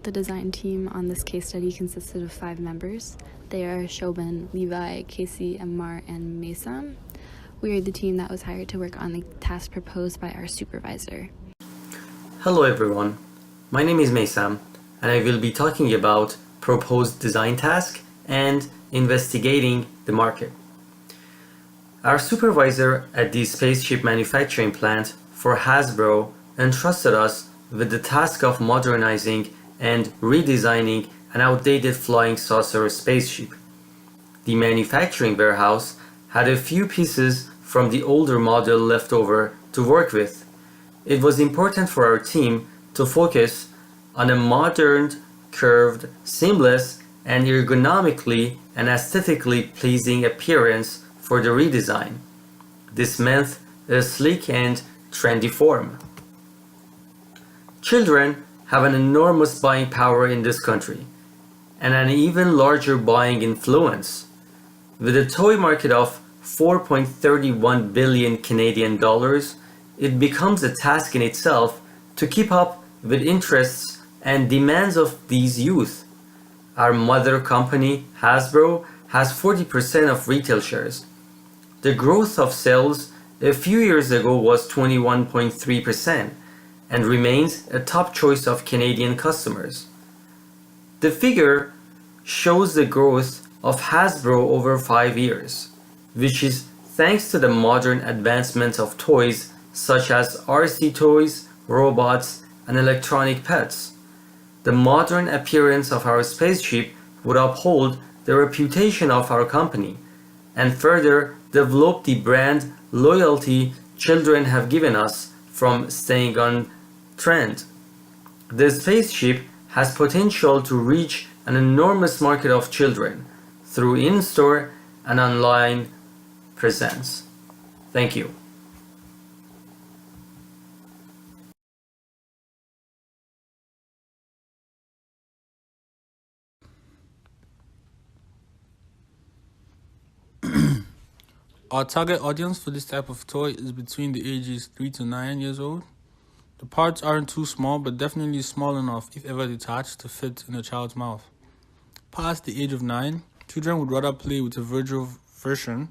The design team on this case study consisted of 5 members. They are Shobhan, Levi, Casey, Ammar, and Mesam. We are the team that was hired to work on the task proposed by our supervisor. Hello everyone, my name is Mesam, and I will be talking about proposed design task and investigating the market. Our supervisor at the spaceship manufacturing plant for Hasbro entrusted us with the task of modernizing and redesigning an outdated flying saucer spaceship. The manufacturing warehouse had a few pieces from the older model left over to work with. It was important for our team to focus on a modern, curved, seamless, and ergonomically and aesthetically pleasing appearance for the redesign. This meant a sleek and trendy form. Children have an enormous buying power in this country, and an even larger buying influence. With a toy market of 4.31 billion Canadian dollars, it becomes a task in itself to keep up with interests and demands of these youth. Our mother company, Hasbro, has 40% of retail shares. The growth of sales a few years ago was 21.3% and remains a top choice of Canadian customers. The figure shows the growth of Hasbro over 5 years, which is thanks to the modern advancement of toys such as RC toys, robots, and electronic pets. The modern appearance of our spaceship would uphold the reputation of our company and further develop the brand loyalty children have given us from staying on trend. The spaceship has potential to reach an enormous market of children through in-store and online presence. Thank you. Our target audience for this type of toy is between the ages 3 to 9 years old. The parts aren't too small, but definitely small enough, if ever detached, to fit in a child's mouth. Past the age of 9, children would rather play with a virtual version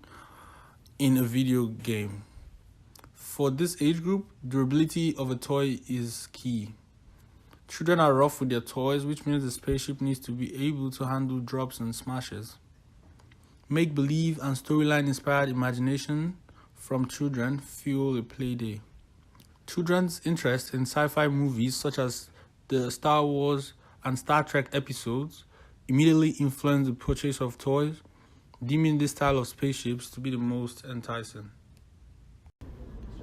in a video game. For this age group, durability of a toy is key. Children are rough with their toys, which means the spaceship needs to be able to handle drops and smashes. Make-believe and storyline-inspired imagination from children fuel a play day. Children's interest in sci-fi movies such as the Star Wars and Star Trek episodes immediately influence the purchase of toys, deeming this style of spaceships to be the most enticing.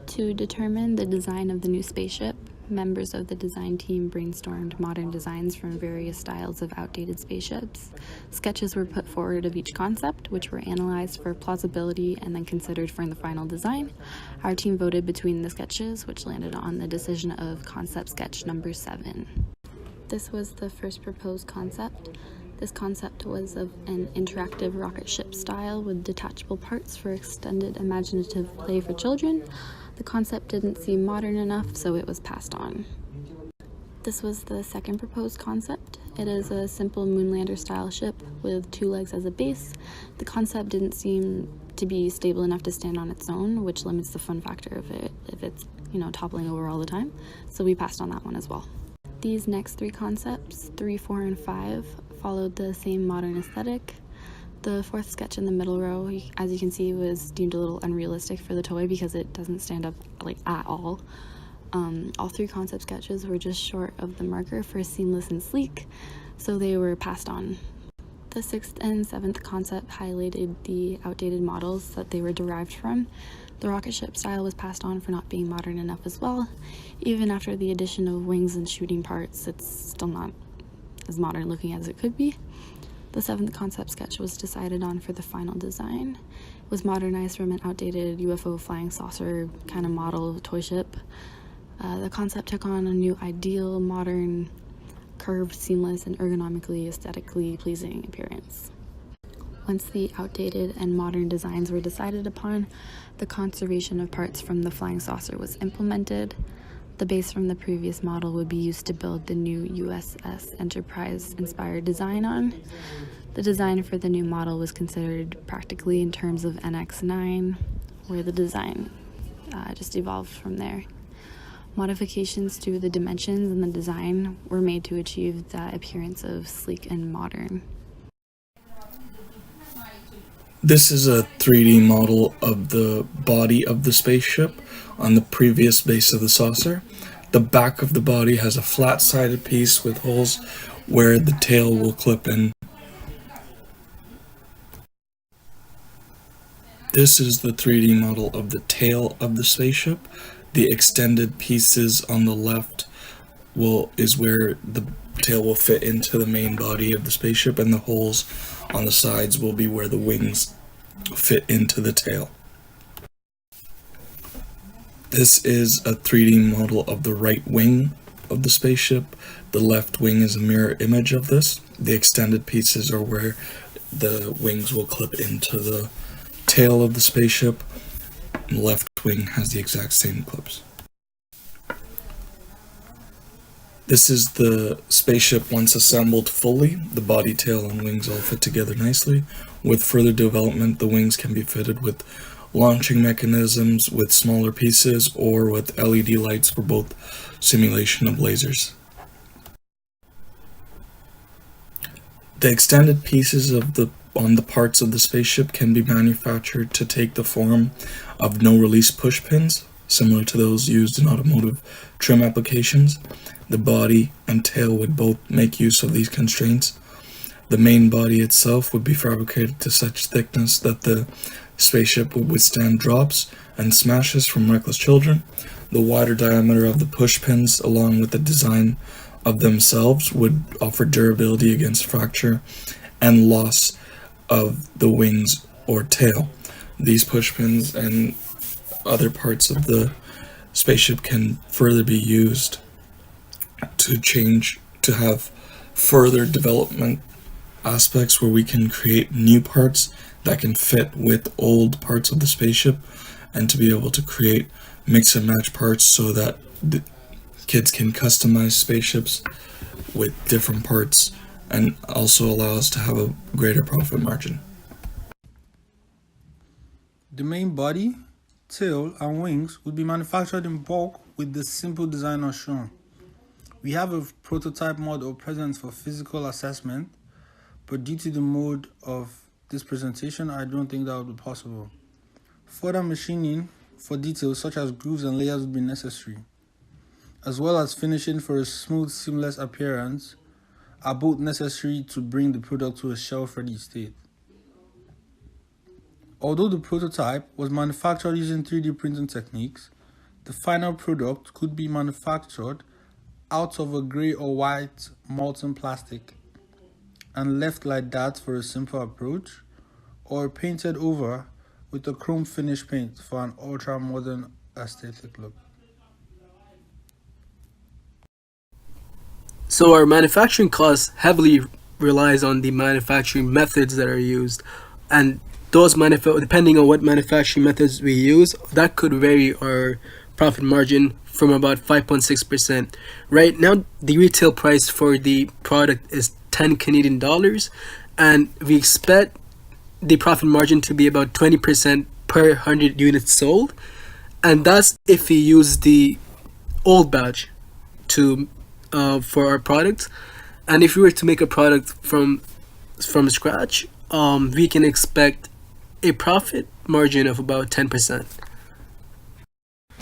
To determine the design of the new spaceship, members of the design team brainstormed modern designs from various styles of outdated spaceships. Sketches were put forward of each concept, which were analyzed for plausibility and then considered for the final design. Our team voted between the sketches, which landed on the decision of concept sketch number 7. This was the first proposed concept. This concept was of an interactive rocket ship style with detachable parts for extended imaginative play for children. The concept didn't seem modern enough, so it was passed on. This was the second proposed concept. It is a simple Moonlander style ship with 2 legs as a base. The concept didn't seem to be stable enough to stand on its own, which limits the fun factor of it if it's, toppling over all the time. So we passed on that one as well. These next 3 concepts, 3, 4, and 5, followed the same modern aesthetic. The 4th sketch in the middle row, as you can see, was deemed a little unrealistic for the toy because it doesn't stand up at all. All 3 concept sketches were just short of the marker for seamless and sleek, so they were passed on. The 6th and 7th concept highlighted the outdated models that they were derived from. The rocket ship style was passed on for not being modern enough as well. Even after the addition of wings and shooting parts, it's still not as modern looking as it could be. The 7th concept sketch was decided on for the final design. It was modernized from an outdated UFO flying saucer kind of model toy ship. The concept took on a new ideal, modern, curved, seamless, and ergonomically, aesthetically pleasing appearance. Once the outdated and modern designs were decided upon, the conservation of parts from the flying saucer was implemented. The base from the previous model would be used to build the new USS Enterprise inspired design on. The design for the new model was considered practically in terms of NX9, where the design just evolved from there. Modifications to the dimensions and the design were made to achieve that appearance of sleek and modern. This is a 3D model of the body of the spaceship on the previous base of the saucer. The back of the body has a flat-sided piece with holes where the tail will clip in. This is the 3D model of the tail of the spaceship. The extended pieces on the left is where the tail will fit into the main body of the spaceship, and the holes on the sides will be where the wings fit into the tail. This is a 3D model of the right wing of the spaceship. The left wing is a mirror image of this. The extended pieces are where the wings will clip into the tail of the spaceship. The left wing has the exact same clips. This is the spaceship once assembled fully. The body, tail, and wings all fit together nicely. With further development, the wings can be fitted with launching mechanisms with smaller pieces or with LED lights for both simulation of lasers. The extended pieces on the parts of the spaceship can be manufactured to take the form of no-release push pins, similar to those used in automotive trim applications. The body and tail would both make use of these constraints. The main body itself would be fabricated to such thickness that the spaceship would withstand drops and smashes from reckless children. The wider diameter of the push pins, along with the design of themselves, would offer durability against fracture and loss of the wings or tail. These push pins and other parts of the spaceship can further be used to have further development aspects where we can create new parts that can fit with old parts of the spaceship, and to be able to create mix and match parts so that the kids can customize spaceships with different parts and also allow us to have a greater profit margin. The main body, tail, and wings would be manufactured in bulk with the simple design as shown. We have a prototype model present for physical assessment, but due to the mode of this presentation, I don't think that would be possible. Further machining for details such as grooves and layers would be necessary, as well as finishing for a smooth, seamless appearance are both necessary to bring the product to a shelf-ready state. Although the prototype was manufactured using 3D printing techniques, the final product could be manufactured out of a gray or white molten plastic and left like that for a simple approach, or painted over with a chrome finish paint for an ultra-modern aesthetic look. So our manufacturing costs heavily relies on the manufacturing methods that are used, and those depending on what manufacturing methods we use, that could vary our profit margin from about 5.6%. Right now, the retail price for the product is 10 Canadian dollars, and we expect the profit margin to be about 20% per 100 units sold, and that's if we use the old batch for our product. And if we were to make a product from scratch, we can expect a profit margin of about 10%.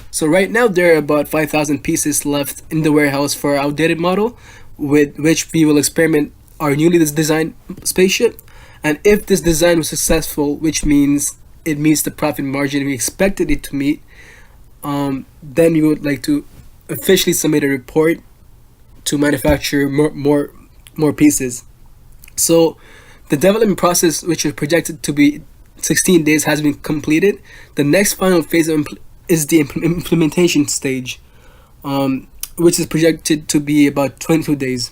So right now there are about 5,000 pieces left in the warehouse for our outdated model, with which we will experiment our newly designed spaceship. And if this design was successful, which means it meets the profit margin we expected it to meet, then we would like to officially submit a report to manufacture more pieces. So the development process, which is projected to be 16 days, has been completed. The next final phase is the implementation stage, which is projected to be about 22 days.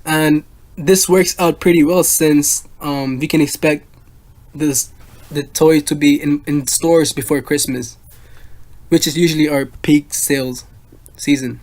And this works out pretty well, since we can expect the toy to be in stores before Christmas. which is usually our peak sales season.